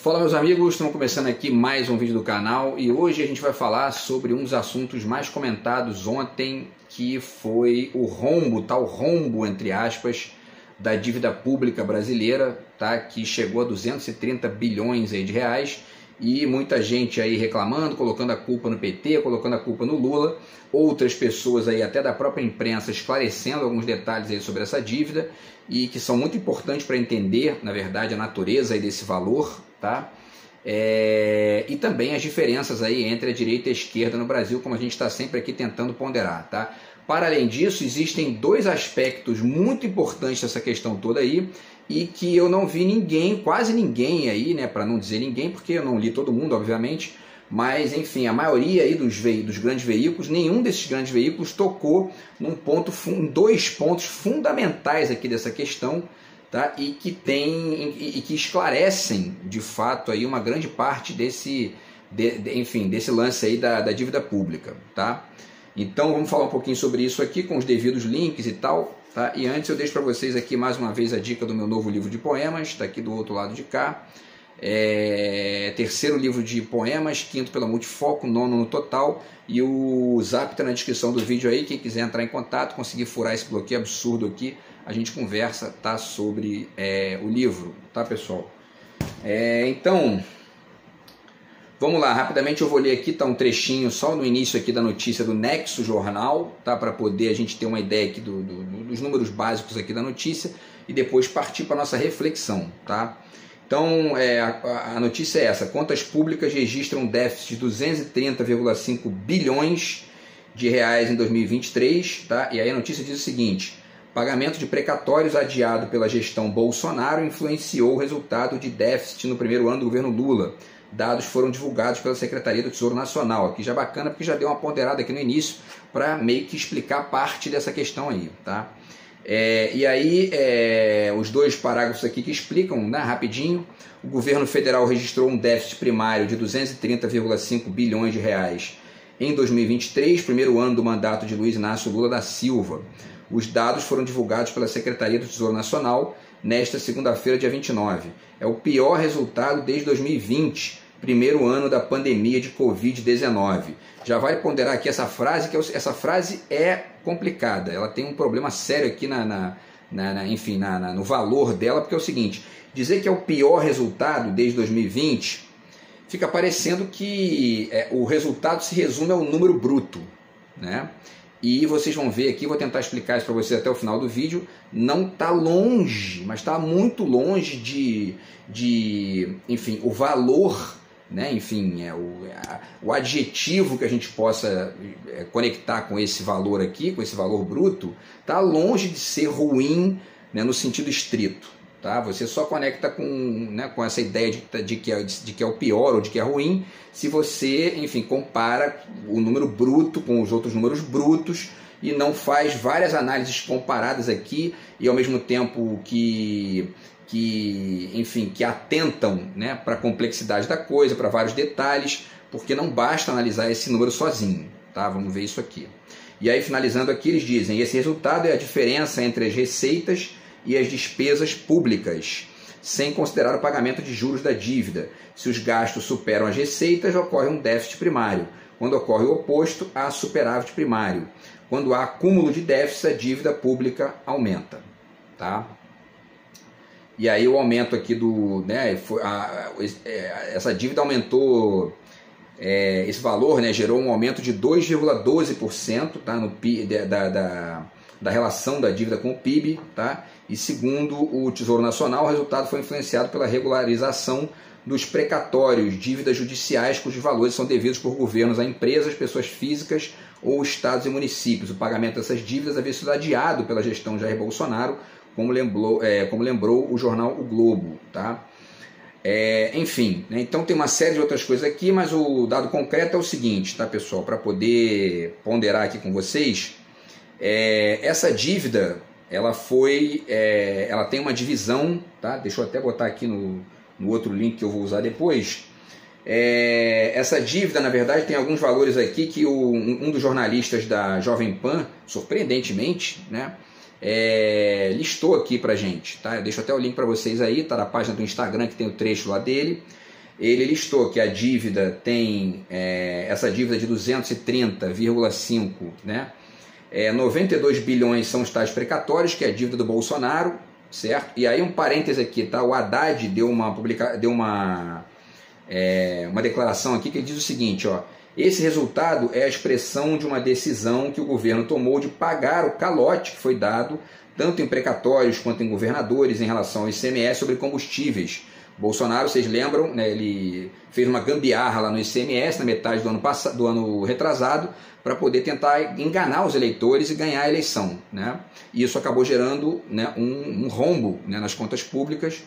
Fala meus amigos, estamos começando aqui mais um vídeo do canal e hoje a gente vai falar sobre um dos assuntos mais comentados ontem, que foi o rombo, tal rombo entre aspas, da dívida pública brasileira, tá? Que chegou a 230 bilhões aí de reais e muita gente aí reclamando, colocando a culpa no PT, colocando a culpa no Lula, outras pessoas aí até da própria imprensa esclarecendo alguns detalhes aí sobre essa dívida e que são muito importantes para entender, na verdade, a natureza aí desse valor, tá? E também as diferenças aí entre a direita e a esquerda no Brasil, como a gente está sempre aqui tentando ponderar, tá? Para além disso, existem dois aspectos muito importantes dessa questão toda aí e que eu não vi ninguém, quase ninguém aí, né, para não dizer ninguém, porque eu não li todo mundo, obviamente, mas enfim, a maioria aí dos grandes veículos, nenhum desses grandes veículos tocou em dois pontos fundamentais aqui dessa questão, tá? E que esclarecem de fato aí uma grande parte desse lance aí da dívida pública, tá? Então vamos falar um pouquinho sobre isso aqui com os devidos links e tal, tá? E antes eu deixo para vocês aqui mais uma vez a dica do meu novo livro de poemas, está aqui do outro lado de cá. Terceiro livro de poemas, quinto pela Multifoco, nono no total, e o zap está na descrição do vídeo aí, quem quiser entrar em contato, conseguir furar esse bloqueio absurdo aqui, a gente conversa, tá, sobre o livro, tá, pessoal? Então, vamos lá, rapidamente eu vou ler aqui, tá um trechinho só no início aqui da notícia do Nexo Jornal, tá, para poder a gente ter uma ideia aqui dos números básicos aqui da notícia e depois partir para nossa reflexão, tá? Então, a notícia é essa: contas públicas registram um déficit de 230,5 bilhões de reais em 2023, tá? E aí a notícia diz o seguinte: pagamento de precatórios adiado pela gestão Bolsonaro influenciou o resultado de déficit no primeiro ano do governo Lula. Dados foram divulgados pela Secretaria do Tesouro Nacional. Aqui já é bacana porque já deu uma ponderada aqui no início para meio que explicar parte dessa questão aí, tá? E aí, os dois parágrafos aqui que explicam, né, rapidinho. O governo federal registrou um déficit primário de 230,5 bilhões de reais em 2023, primeiro ano do mandato de Luiz Inácio Lula da Silva. Os dados foram divulgados pela Secretaria do Tesouro Nacional nesta segunda-feira, dia 29. É o pior resultado desde 2020, primeiro ano da pandemia de Covid-19. Já vale ponderar aqui essa frase, que essa frase é complicada. Ela tem um problema sério aqui no valor dela, porque é o seguinte: dizer que é o pior resultado desde 2020, fica parecendo que o resultado se resume ao número bruto, né? E vocês vão ver aqui, vou tentar explicar isso para vocês até o final do vídeo, não está longe, mas está muito longe enfim, o valor, né? Enfim, o adjetivo que a gente possa conectar com esse valor aqui, com esse valor bruto, está longe de ser ruim, né, no sentido estrito. Tá? Você só conecta com essa ideia de que é o pior ou de que é ruim se você, enfim, compara o número bruto com os outros números brutos e não faz várias análises comparadas aqui e ao mesmo tempo que atentam, né, para a complexidade da coisa, para vários detalhes, porque não basta analisar esse número sozinho. Tá? Vamos ver isso aqui. E aí, finalizando aqui, eles dizem: esse resultado é a diferença entre as receitas e as despesas públicas, sem considerar o pagamento de juros da dívida. Se os gastos superam as receitas, ocorre um déficit primário. Quando ocorre o oposto, há superávit primário. Quando há acúmulo de déficit, a dívida pública aumenta. Tá? E aí o aumento aqui essa dívida aumentou, esse valor, né, gerou um aumento de 2,12%, tá, da relação da dívida com o PIB, tá? E segundo o Tesouro Nacional, o resultado foi influenciado pela regularização dos precatórios, dívidas judiciais cujos valores são devidos por governos a empresas, pessoas físicas ou estados e municípios. O pagamento dessas dívidas havia sido adiado pela gestão Jair Bolsonaro, como lembrou o jornal O Globo, tá? Enfim, né? Então tem uma série de outras coisas aqui, mas o dado concreto é o seguinte, tá, pessoal? Para poder ponderar aqui com vocês, essa dívida, ela tem uma divisão, tá? Deixa eu até botar aqui no outro link que eu vou usar depois. Essa dívida, na verdade, tem alguns valores aqui que um dos jornalistas da Jovem Pan, surpreendentemente, né, listou aqui pra gente, tá? Eu deixo até o link para vocês aí, tá na página do Instagram que tem o trecho lá dele. ele listou que a dívida tem, essa dívida de 230,5, né? 92 bilhões são os tais precatórios, que é a dívida do Bolsonaro, certo? E aí um parêntese aqui, tá? O Haddad deu uma declaração aqui que ele diz o seguinte, ó: esse resultado é a expressão de uma decisão que o governo tomou de pagar o calote que foi dado tanto em precatórios quanto em governadores em relação ao ICMS sobre combustíveis. Bolsonaro, vocês lembram, né, ele fez uma gambiarra lá no ICMS na metade do ano retrasado para poder tentar enganar os eleitores e ganhar a eleição, né? E isso acabou gerando, né, um rombo, né, nas contas públicas,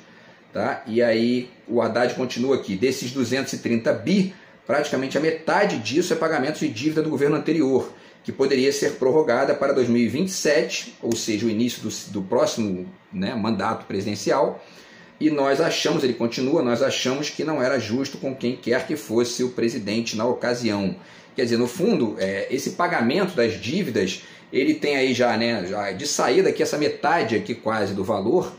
tá? E aí o Haddad continua aqui: desses 230 bi, praticamente a metade disso é pagamento de dívida do governo anterior, que poderia ser prorrogada para 2027, ou seja, o início do próximo, né, mandato presidencial. E nós achamos, ele continua, nós achamos que não era justo com quem quer que fosse o presidente na ocasião. Quer dizer, no fundo, esse pagamento das dívidas, ele tem aí já, né, já de saída aqui, essa metade aqui quase do valor,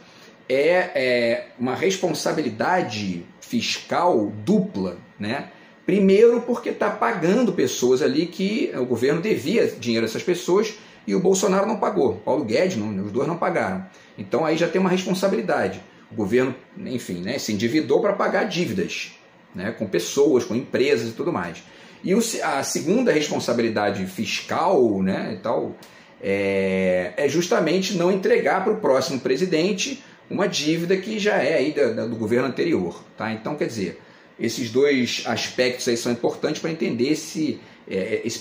uma responsabilidade fiscal dupla, né? Primeiro porque está pagando pessoas ali que o governo devia dinheiro a essas pessoas e o Bolsonaro não pagou, Paulo Guedes, não, os dois não pagaram. Então aí já tem uma responsabilidade. O governo, enfim, né, se endividou para pagar dívidas, né, com pessoas, com empresas e tudo mais. E a segunda responsabilidade fiscal, né, e tal, é justamente não entregar para o próximo presidente uma dívida que já é aí do governo anterior. Tá? Então, quer dizer, esses dois aspectos aí são importantes para entender esse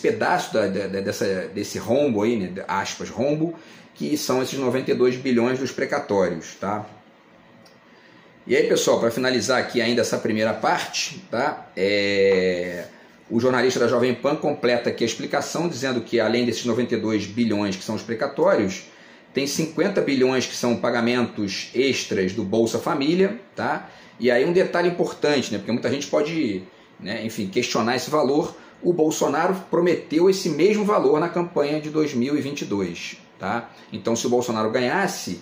pedaço desse rombo aí, né, aspas, rombo, que são esses 92 bilhões dos precatórios. Tá? E aí, pessoal, para finalizar aqui ainda essa primeira parte, tá? O jornalista da Jovem Pan completa aqui a explicação, dizendo que além desses 92 bilhões que são os precatórios, tem 50 bilhões que são pagamentos extras do Bolsa Família, tá? E aí um detalhe importante, né? Porque muita gente pode, né, enfim, questionar esse valor. O Bolsonaro prometeu esse mesmo valor na campanha de 2022, tá? Então, se o Bolsonaro ganhasse,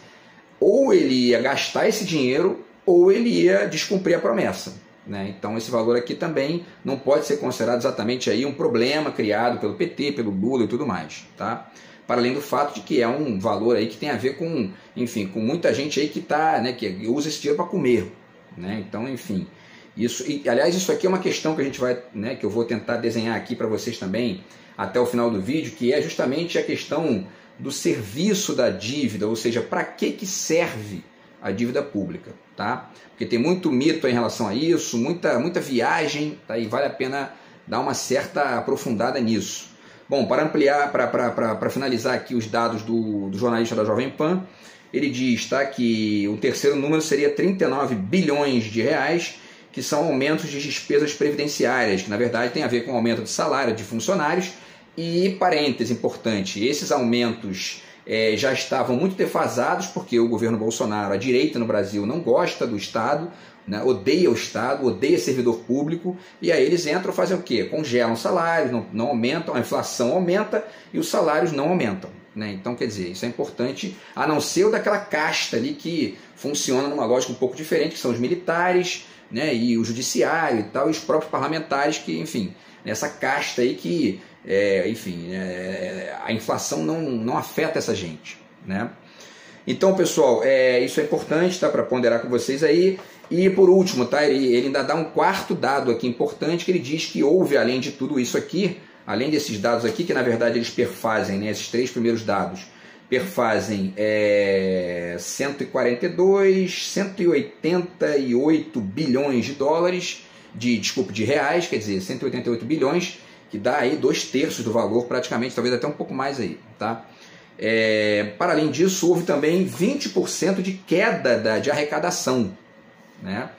ou ele ia gastar esse dinheiro, ou ele ia descumprir a promessa, né? Então esse valor aqui também não pode ser considerado exatamente aí um problema criado pelo PT, pelo Lula e tudo mais, tá? Para além do fato de que é um valor aí que tem a ver com, enfim, com muita gente aí que tá, né, que usa esse dinheiro para comer, né? Então, enfim, aliás, isso aqui é uma questão que a gente vai, né, que eu vou tentar desenhar aqui para vocês também até o final do vídeo, que é justamente a questão do serviço da dívida, ou seja, para que serve a dívida pública, tá? Porque tem muito mito em relação a isso, muita viagem, tá? E vale a pena dar uma certa aprofundada nisso. Bom, para ampliar, para finalizar aqui os dados do jornalista da Jovem Pan, ele diz, tá, que o terceiro número seria 39 bilhões de reais, que são aumentos de despesas previdenciárias, que na verdade tem a ver com o aumento de salário de funcionários. E, parêntese importante, esses aumentos já estavam muito defasados, porque o governo Bolsonaro, a direita no Brasil, não gosta do Estado, né, odeia o Estado, odeia servidor público, e aí eles entram e fazem o quê? Congelam salários, não aumentam, a inflação aumenta e os salários não aumentam, né? Então, quer dizer, isso é importante, a não ser o daquela casta ali que funciona numa lógica um pouco diferente, que são os militares, né, e o judiciário e tal, e os próprios parlamentares que, enfim, nessa casta aí que enfim, a inflação não afeta essa gente, né? Então, pessoal, isso é importante, tá, para ponderar com vocês aí. E por último, tá, ele ainda dá um quarto dado aqui importante, que ele diz que houve, além de tudo isso aqui, além desses dados aqui, que na verdade eles perfazem, né, esses três primeiros dados, perfazem 188 bilhões de dólares, de reais, quer dizer, 188 bilhões, que dá aí 2/3 do valor, praticamente, talvez até um pouco mais aí, tá? Para além disso, houve também 20% de queda de arrecadação, né?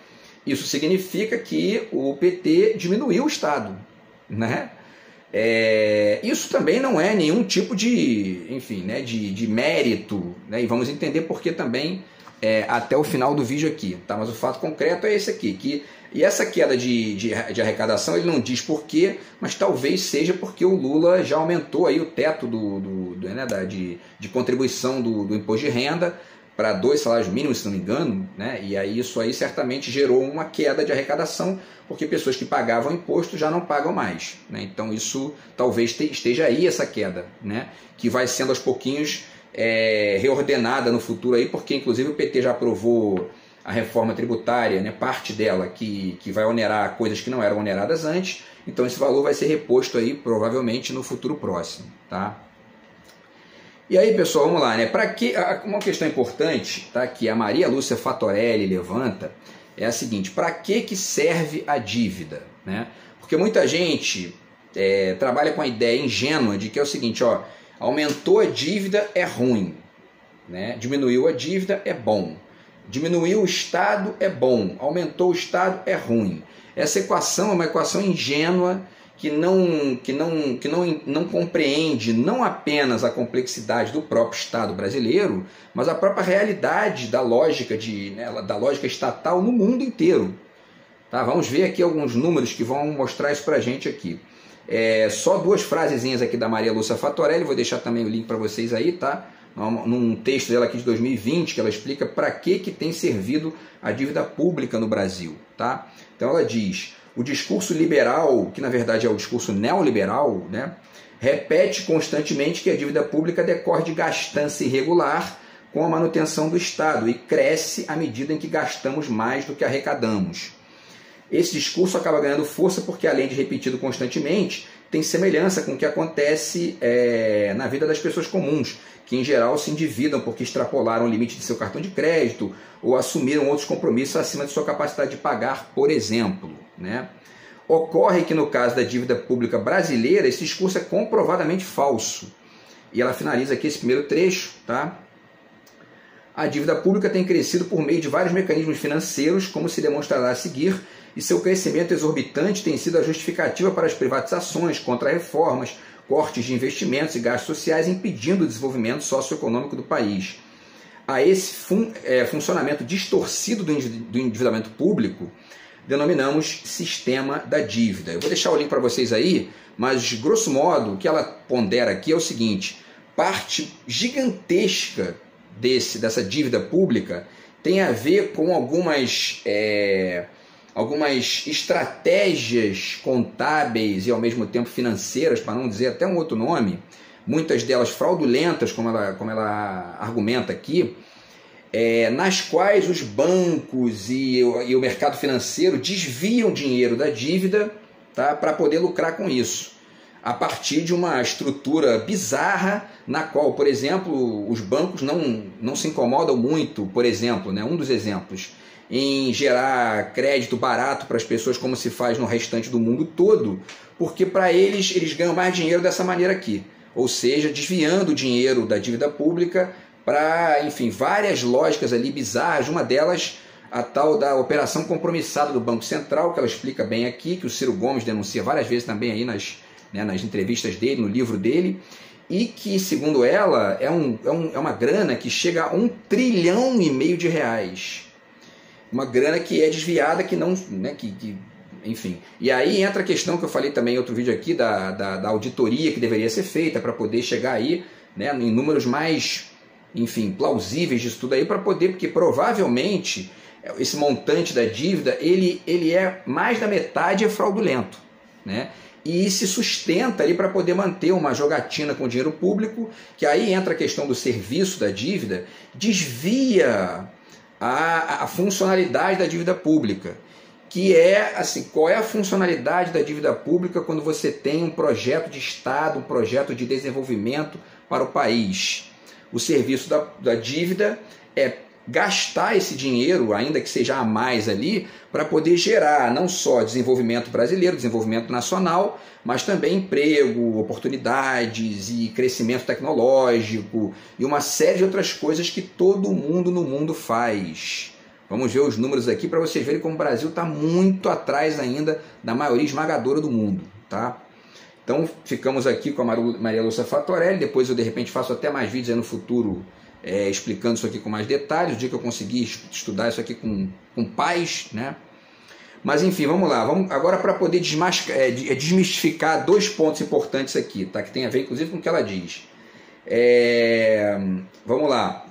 Isso significa que o PT diminuiu o Estado, né? Isso também não é nenhum tipo de, enfim, né, de mérito, né? E vamos entender por que também até o final do vídeo aqui, tá? Mas o fato concreto é esse aqui, e essa queda de arrecadação, ele não diz por quê, mas talvez seja porque o Lula já aumentou aí o teto de contribuição do imposto de renda para 2 salários mínimos, se não me engano, né? E aí isso aí certamente gerou uma queda de arrecadação, porque pessoas que pagavam imposto já não pagam mais, né? Então isso talvez esteja aí essa queda, né? Que vai sendo aos pouquinhos reordenada no futuro aí, porque inclusive o PT já aprovou a reforma tributária, né? Parte dela que vai onerar coisas que não eram oneradas antes, então esse valor vai ser reposto aí provavelmente no futuro próximo, tá? E aí, pessoal, vamos lá, né? Para que uma questão importante, tá? Que a Maria Lúcia Fatorelli levanta é a seguinte: para que serve a dívida, né? Porque muita gente trabalha com a ideia ingênua de que é o seguinte, ó, aumentou a dívida é ruim, né? Diminuiu a dívida é bom, diminuiu o Estado é bom, aumentou o Estado é ruim. Essa equação é uma equação ingênua que não compreende não apenas a complexidade do próprio Estado brasileiro, mas a própria realidade da lógica, da lógica estatal no mundo inteiro. Tá? Vamos ver aqui alguns números que vão mostrar isso para a gente aqui. Só 2 frasezinhas aqui da Maria Lúcia Fatorelli, vou deixar também o link para vocês aí, tá? Num texto dela aqui de 2020, que ela explica para que tem servido a dívida pública no Brasil. Tá? Então ela diz: o discurso liberal, que na verdade é o discurso neoliberal, né, repete constantemente que a dívida pública decorre de gastança irregular com a manutenção do Estado e cresce à medida em que gastamos mais do que arrecadamos. Esse discurso acaba ganhando força porque, além de repetido constantemente, tem semelhança com o que acontece na vida das pessoas comuns, que em geral se endividam porque extrapolaram o limite de seu cartão de crédito ou assumiram outros compromissos acima de sua capacidade de pagar, por exemplo, né? Ocorre que no caso da dívida pública brasileira, esse discurso é comprovadamente falso. E ela finaliza aqui esse primeiro trecho, tá? A dívida pública tem crescido por meio de vários mecanismos financeiros, como se demonstrará a seguir, e seu crescimento exorbitante tem sido a justificativa para as privatizações, contra-reformas, cortes de investimentos e gastos sociais, impedindo o desenvolvimento socioeconômico do país. A esse funcionamento distorcido do endividamento público, denominamos sistema da dívida. Eu vou deixar o link para vocês aí, mas grosso modo o que ela pondera aqui é o seguinte: parte gigantesca dessa dívida pública tem a ver com algumas estratégias contábeis e ao mesmo tempo financeiras, para não dizer até um outro nome, muitas delas fraudulentas, como ela argumenta aqui, nas quais os bancos e o mercado financeiro desviam dinheiro da dívida, tá, para poder lucrar com isso, a partir de uma estrutura bizarra na qual, por exemplo, os bancos não se incomodam muito, por exemplo, né, um dos exemplos, em gerar crédito barato para as pessoas como se faz no restante do mundo todo, porque para eles ganham mais dinheiro dessa maneira aqui, ou seja, desviando o dinheiro da dívida pública para, enfim, várias lógicas ali bizarras. Uma delas, a tal da operação compromissada do Banco Central, que ela explica bem aqui, que o Ciro Gomes denuncia várias vezes também aí nas entrevistas dele, no livro dele, e que, segundo ela, é uma grana que chega a R$1,5 trilhão de reais. Uma grana que é desviada, que não, né, enfim. E aí entra a questão que eu falei também em outro vídeo aqui, da auditoria que deveria ser feita para poder chegar aí, né, em números mais, enfim, plausíveis disso tudo aí, para poder, porque provavelmente esse montante da dívida, ele é mais da metade fraudulento, né? E se sustenta ali para poder manter uma jogatina com dinheiro público, que aí entra a questão do serviço da dívida, desvia a funcionalidade da dívida pública, que é assim: qual é a funcionalidade da dívida pública quando você tem um projeto de Estado, um projeto de desenvolvimento para o país? O serviço da dívida é gastar esse dinheiro, ainda que seja a mais ali, para poder gerar não só desenvolvimento brasileiro, desenvolvimento nacional, mas também emprego, oportunidades e crescimento tecnológico e uma série de outras coisas que todo mundo no mundo faz. Vamos ver os números aqui para vocês verem como o Brasil está muito atrás ainda da maioria esmagadora do mundo, tá? Então ficamos aqui com a Maria Lúcia Fatorelli. Depois eu de repente faço até mais vídeos aí no futuro explicando isso aqui com mais detalhes, o dia que eu conseguir estudar isso aqui com paz, né? Mas enfim, vamos lá. Vamos agora para poder desmistificar 2 pontos importantes aqui, tá? Que tem a ver inclusive com o que ela diz. Vamos lá.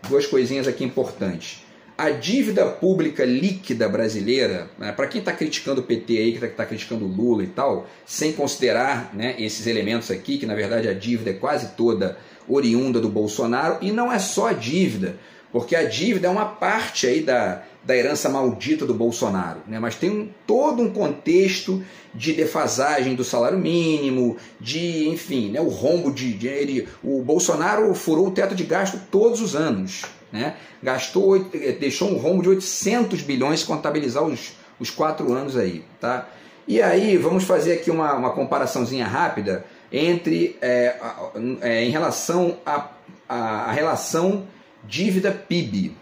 duas coisinhas aqui importantes. A dívida pública líquida brasileira, né, para quem está criticando o PT aí, que está criticando o Lula e tal, sem considerar, né, esses elementos aqui, que na verdade a dívida é quase toda oriunda do Bolsonaro, e não é só a dívida, porque a dívida é uma parte aí da herança maldita do Bolsonaro, né? Mas tem todo um contexto de defasagem do salário mínimo, de, enfim, né, o rombo o Bolsonaro furou o teto de gasto todos os anos, né? Deixou um rombo de 800 bilhões se contabilizar os 4 anos aí, tá? E aí vamos fazer aqui uma comparaçãozinha rápida entre em relação à relação dívida-PIB,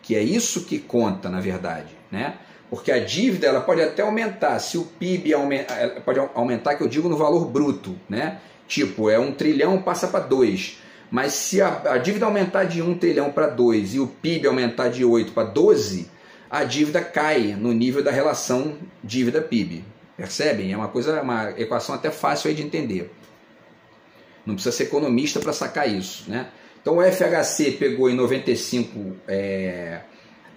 que é isso que conta, na verdade, né? Porque a dívida ela pode até aumentar, se o PIB pode aumentar, que eu digo no valor bruto, né? Tipo, 1 trilhão passa para 2, mas se a dívida aumentar de 1 trilhão para 2 e o PIB aumentar de 8 para 12, a dívida cai no nível da relação dívida-PIB. Percebem? É uma equação até fácil aí de entender. Não precisa ser economista para sacar isso, né? Então o FHC pegou em 95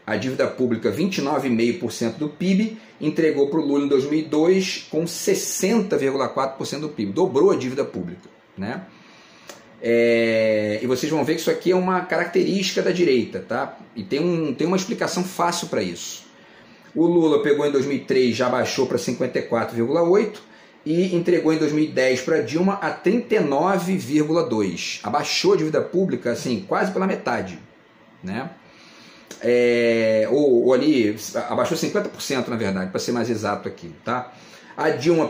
a dívida pública 29,5% do PIB, entregou para o Lula em 2002 com 60,4% do PIB, dobrou a dívida pública, né? E vocês vão ver que isso aqui é uma característica da direita, tá? E tem uma explicação fácil para isso. O Lula pegou em 2003, já baixou para 54,8%, e entregou em 2010 para Dilma a 39,2%. Abaixou a dívida pública assim, quase pela metade, né? Ou ali, abaixou 50%, na verdade, para ser mais exato aqui, tá? A Dilma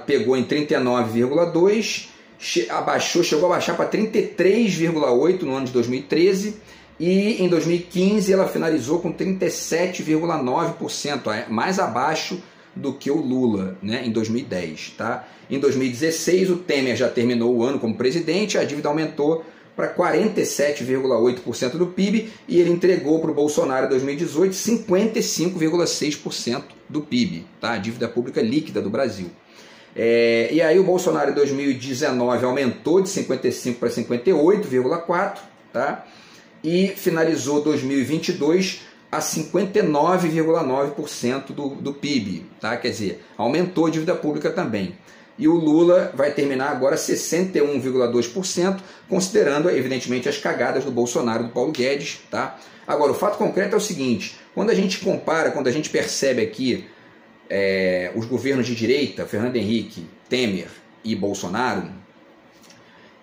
pegou em 39,2%, chegou a baixar para 33,8% no ano de 2013, e em 2015 ela finalizou com 37,9%, mais abaixo do que o Lula, né, em 2010. Tá? Em 2016, o Temer já terminou o ano como presidente, a dívida aumentou para 47,8% do PIB e ele entregou para o Bolsonaro em 2018 55,6% do PIB, tá? A dívida pública líquida do Brasil. E aí o Bolsonaro em 2019 aumentou de 55% para 58,4%, tá? E finalizou 2022 a 59,9% do PIB, tá? Quer dizer, aumentou a dívida pública também. E o Lula vai terminar agora 61,2%, considerando, evidentemente, as cagadas do Bolsonaro e do Paulo Guedes, tá? Agora, o fato concreto é o seguinte, quando a gente compara, quando a gente percebe aqui os governos de direita, Fernando Henrique, Temer e Bolsonaro,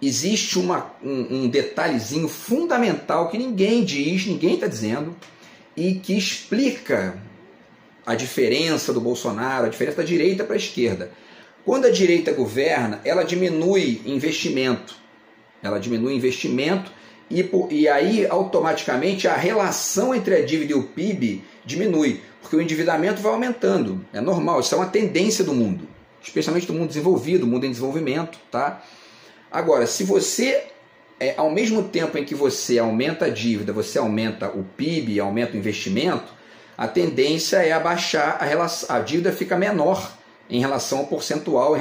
existe um detalhezinho fundamental que ninguém diz, ninguém está dizendo, e que explica a diferença do Bolsonaro, a diferença da direita para a esquerda. Quando a direita governa, ela diminui investimento. E aí automaticamente a relação entre a dívida e o PIB diminui, porque o endividamento vai aumentando. É normal, isso é uma tendência do mundo, especialmente do mundo desenvolvido, mundo em desenvolvimento, tá? Agora, se você, ao mesmo tempo em que você aumenta a dívida, você aumenta o PIB, aumenta o investimento, a tendência é abaixar a relação, a dívida fica menor em relação ao percentual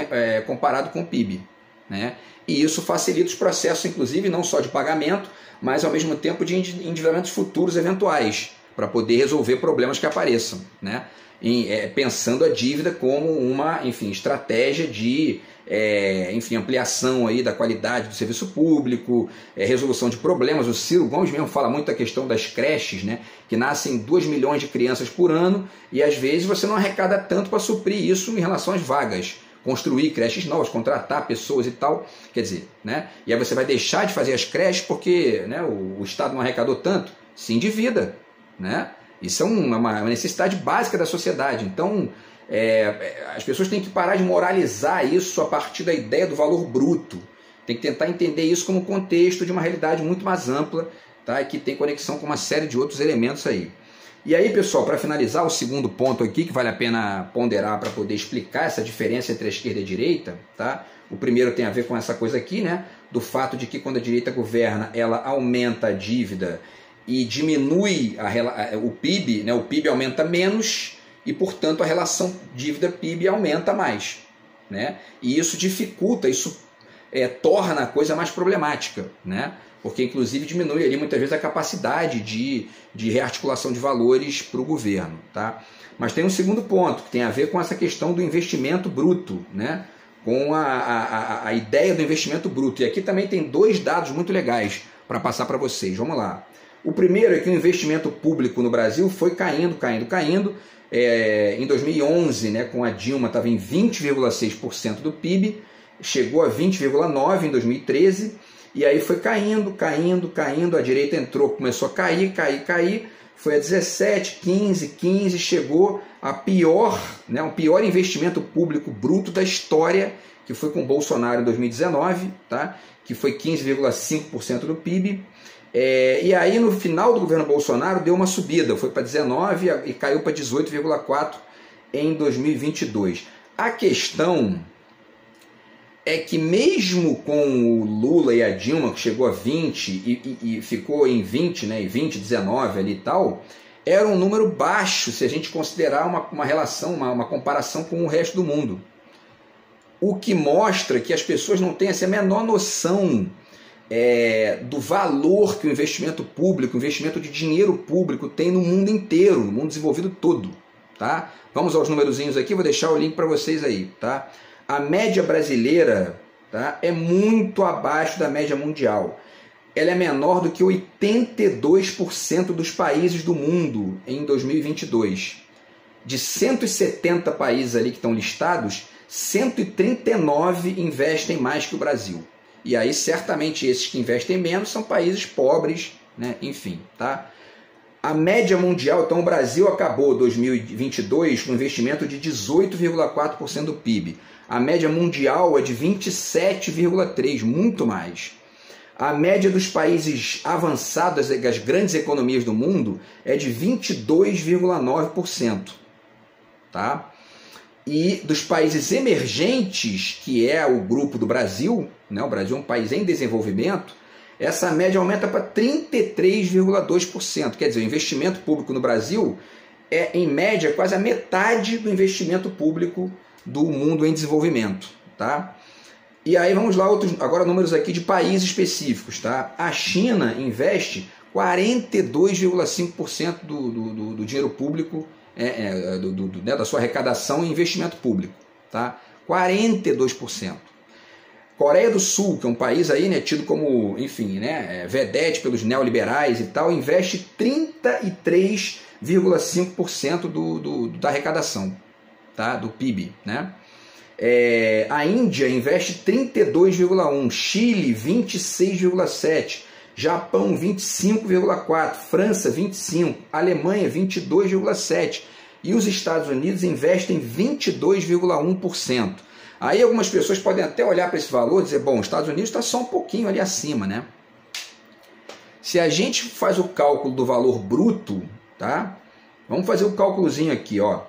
comparado com o PIB, né? E isso facilita os processos, inclusive, não só de pagamento, mas ao mesmo tempo de endividamentos futuros eventuais, para poder resolver problemas que apareçam, né? Pensando a dívida como uma, enfim, estratégia de ampliação aí da qualidade do serviço público, resolução de problemas. O Ciro Gomes mesmo fala muito da questão das creches, né? Que nascem 2 milhões de crianças por ano e às vezes você não arrecada tanto para suprir isso em relação às vagas. Construir creches novas, contratar pessoas e tal, quer dizer, né? E aí você vai deixar de fazer as creches porque, né, o Estado não arrecadou tanto, se endivida, né? Isso é uma necessidade básica da sociedade. Então, as pessoas têm que parar de moralizar isso a partir da ideia do valor bruto. Tem que tentar entender isso como contexto de uma realidade muito mais ampla, tá? E que tem conexão com uma série de outros elementos aí. E aí, pessoal, para finalizar, o segundo ponto aqui, que vale a pena ponderar para poder explicar essa diferença entre a esquerda e a direita, tá? O primeiro tem a ver com essa coisa aqui, né? Do fato de que quando a direita governa, ela aumenta a dívida e diminui o PIB, né? O PIB aumenta menos e, portanto, a relação dívida-PIB aumenta mais, né? E isso dificulta, isso torna a coisa mais problemática, né? porque inclusive diminui ali muitas vezes a capacidade de rearticulação de valores para o governo, tá? Mas tem um segundo ponto, que tem a ver com essa questão do investimento bruto, né? Com a ideia do investimento bruto. E aqui também tem dois dados muito legais para passar para vocês. Vamos lá. O primeiro é que o investimento público no Brasil foi caindo. Em 2011, né, com a Dilma, estava em 20,6% do PIB, chegou a 20,9% em 2013, e aí foi caindo, a direita entrou, começou a cair, foi a 17, 15, chegou a pior, né, o pior investimento público bruto da história, que foi com Bolsonaro em 2019, tá, que foi 15,5% do PIB. E aí no final do governo Bolsonaro deu uma subida, foi para 19 e caiu para 18,4 em 2022. A questão é que mesmo com o Lula e a Dilma, que chegou a 20 e ficou em 20, né, e 20, 19 ali e tal, era um número baixo se a gente considerar uma relação, uma comparação com o resto do mundo. O que mostra que as pessoas não têm a menor noção do valor que o investimento público, o investimento de dinheiro público tem no mundo inteiro, no mundo desenvolvido todo, tá? Vamos aos numerozinhos aqui, vou deixar o link para vocês aí, tá? A média brasileira, tá, é muito abaixo da média mundial. Ela é menor do que 82% dos países do mundo em 2022. De 170 países ali que estão listados, 139 investem mais que o Brasil. E aí, certamente, esses que investem menos são países pobres, né? Enfim, tá? A média mundial, então, o Brasil acabou 2022 com um investimento de 18,4% do PIB. A média mundial é de 27,3%, muito mais. A média dos países avançados, das grandes economias do mundo, é de 22,9%, tá? E dos países emergentes, que é o grupo do Brasil, né? O Brasil é um país em desenvolvimento, essa média aumenta para 33,2%. Quer dizer, o investimento público no Brasil é, em média, quase a metade do investimento público do mundo em desenvolvimento, tá? E aí vamos lá, agora números aqui de países específicos, tá? A China investe 42,5% do dinheiro público, da sua arrecadação em investimento público, tá? 42%. Coreia do Sul, que é um país aí, né, tido como, enfim, né, vedete pelos neoliberais e tal, investe 33,5% da arrecadação, tá, do PIB, né? A Índia investe 32,1%, Chile 26,7%, Japão 25,4%, França 25%, Alemanha 22,7% e os Estados Unidos investem 22,1%. Aí algumas pessoas podem até olhar para esse valor e dizer, bom, os Estados Unidos está só um pouquinho ali acima, né? Se a gente faz o cálculo do valor bruto, tá? Vamos fazer o cálculozinho aqui, ó.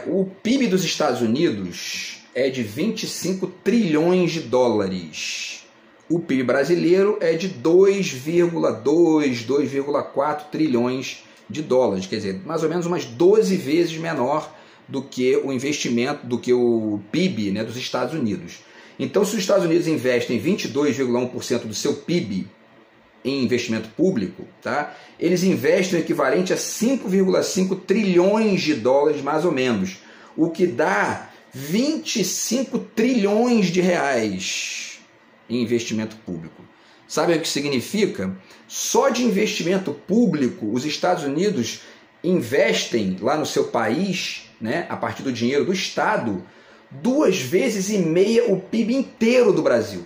O PIB dos Estados Unidos é de 25 trilhões de dólares. O PIB brasileiro é de 2,4 trilhões de dólares. Quer dizer, mais ou menos umas 12 vezes menor do que o investimento, do que o PIB, né, dos Estados Unidos. Então, se os Estados Unidos investem 22,1% do seu PIB em investimento público, tá? Eles investem o equivalente a 5,5 trilhões de dólares, mais ou menos, o que dá 25 trilhões de reais em investimento público. Sabe o que significa? Só de investimento público, os Estados Unidos investem lá no seu país, né, a partir do dinheiro do Estado, 2,5 vezes o PIB inteiro do Brasil.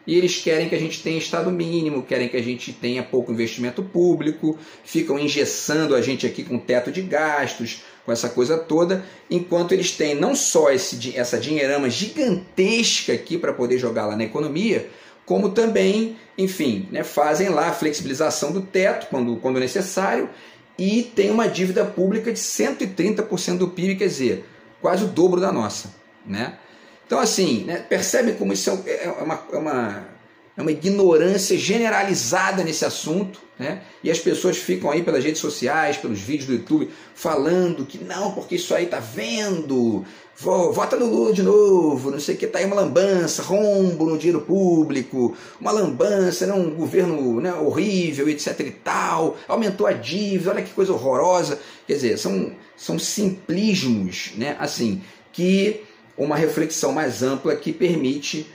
E eles querem que a gente tenha Estado mínimo, querem que a gente tenha pouco investimento público, ficam engessando a gente aqui com teto de gastos, com essa coisa toda, enquanto eles têm não só essa dinheirama gigantesca aqui para poder jogar lá na economia, como também, enfim, né, fazem lá a flexibilização do teto quando necessário e tem uma dívida pública de 130% do PIB, quer dizer, quase o dobro da nossa, né? Então, assim, né, percebe como isso é uma ignorância generalizada nesse assunto, né? E as pessoas ficam aí pelas redes sociais, pelos vídeos do YouTube, falando que não, porque isso aí tá vendo, vota no Lula de novo, não sei o que, tá aí uma lambança, rombo no dinheiro público, uma lambança, né, um governo, né, horrível, etc e tal, aumentou a dívida, olha que coisa horrorosa. Quer dizer, são simplismos, né, assim, que uma reflexão mais ampla que permite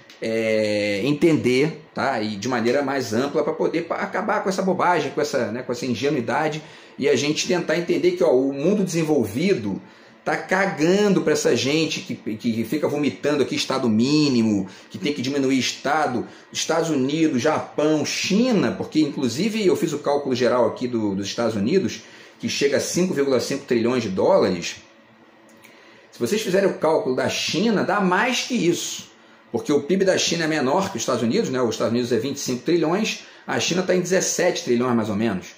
entender, tá? E de maneira mais ampla para poder acabar com essa bobagem, com essa ingenuidade, e a gente tentar entender que o mundo desenvolvido tá cagando para essa gente que fica vomitando aqui Estado mínimo, que tem que diminuir Estado, Estados Unidos, Japão, China, porque inclusive eu fiz o cálculo geral aqui dos Estados Unidos, que chega a 5,5 trilhões de dólares. Se vocês fizerem o cálculo da China, dá mais que isso. Porque o PIB da China é menor que os Estados Unidos, né? Os Estados Unidos é 25 trilhões, a China está em 17 trilhões mais ou menos.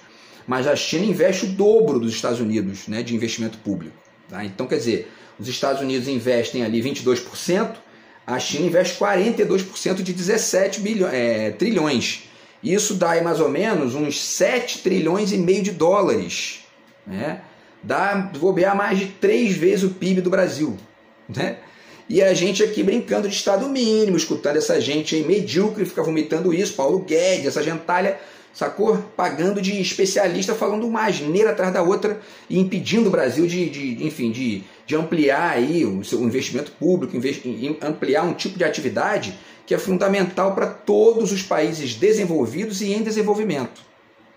Mas a China investe o dobro dos Estados Unidos, né, de investimento público. Tá? Então, quer dizer, os Estados Unidos investem ali 22%, a China investe 42% de 17 trilhões. Isso dá aí mais ou menos uns 7 trilhões e meio de dólares. Né? Dá, vou bobear, mais de 3 vezes o PIB do Brasil. Né? E a gente aqui brincando de Estado mínimo, escutando essa gente aí medíocre, fica vomitando isso, Paulo Guedes, essa gentalha, sacou? Pagando de especialista, falando uma asneira atrás da outra e impedindo o Brasil de ampliar aí o seu investimento público, ampliar um tipo de atividade que é fundamental para todos os países desenvolvidos e em desenvolvimento.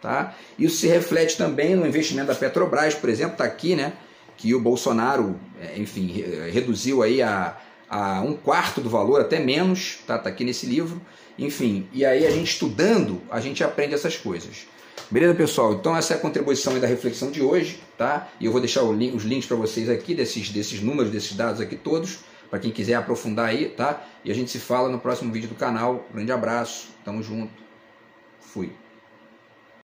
Tá? Isso se reflete também no investimento da Petrobras, por exemplo, está aqui, né? Que o Bolsonaro, enfim, reduziu aí a 1/4 do valor, até menos, tá aqui nesse livro. Enfim, e aí a gente estudando, a gente aprende essas coisas. Beleza, pessoal? Então essa é a contribuição aí da reflexão de hoje, tá? E eu vou deixar os links para vocês aqui, desses números, desses dados aqui todos, para quem quiser aprofundar aí, tá? E a gente se fala no próximo vídeo do canal. Grande abraço, tamo junto, fui.